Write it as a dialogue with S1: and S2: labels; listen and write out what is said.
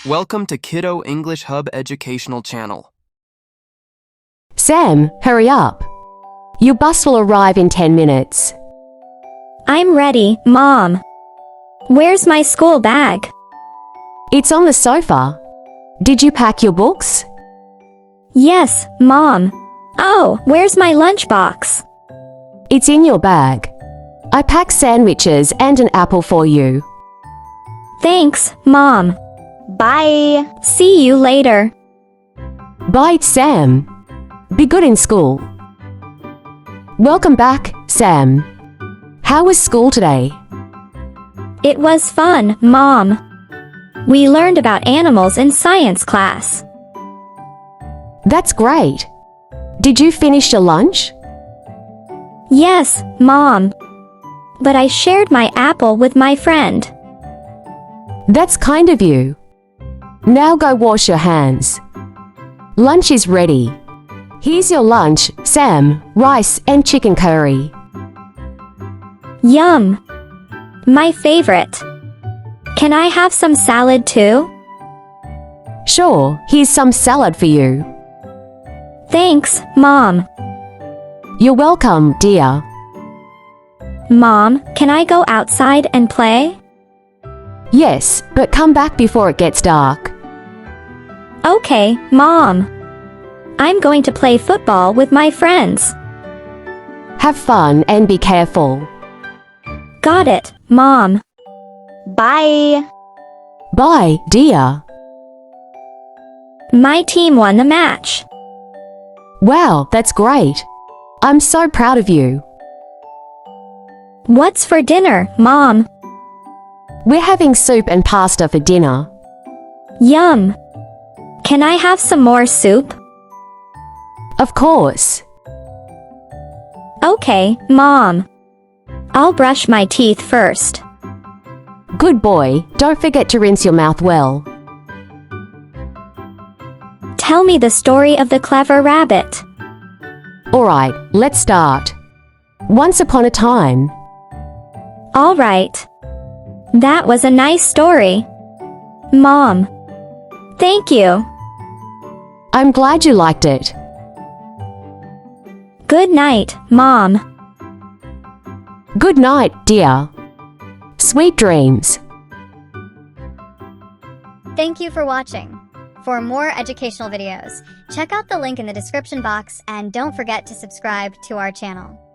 S1: Welcome to Kiddo English Hub Educational Channel.
S2: Sam, hurry up. Your bus will arrive in 10 minutes.
S3: I'm ready, Mom. Where's my school bag?
S2: It's on the sofa. Did you pack your books?
S3: Yes, Mom. Oh, where's my lunchbox?
S2: It's in your bag. I packed sandwiches and an apple for you.
S3: Thanks, Mom. Bye. See you later.
S2: Bye, Sam. Be good in school. Welcome back, Sam. How was school today?
S3: It was fun, Mom. We learned about animals in science class.
S2: That's great. Did you finish your lunch?
S3: Yes, Mom. But I shared my apple with my friend.
S2: That's kind of you. Now go wash your hands. Lunch is ready. Here's your lunch, Sam, rice and chicken curry.
S3: Yum! My favorite. Can I have some salad too?
S2: Sure, here's some salad for you.
S3: Thanks, Mom.
S2: You're welcome, dear.
S3: Mom, can I go outside and play?
S2: Yes, but come back before it gets dark.
S3: Okay, Mom. I'm going to play football with my friends.
S2: Have fun and be careful.
S3: Got it, Mom. Bye.
S2: Bye, dear.
S3: My team won the match.
S2: Wow, that's great. I'm so proud of you.
S3: What's for dinner, Mom?
S2: We're having soup and pasta for dinner.
S3: Yum! Can I have some more soup?
S2: Of course.
S3: Okay, Mom. I'll brush my teeth first.
S2: Good boy, don't forget to rinse your mouth well.
S3: Tell me the story of the clever rabbit.
S2: Alright, let's start. Once upon a time.
S3: All right. That was a nice story. Mom. Thank you.
S2: I'm glad you liked it.
S3: Good night, Mom.
S2: Good night, dear. Sweet dreams.
S4: Thank you for watching. For more educational videos, check out the link in the description box and don't forget to subscribe to our channel.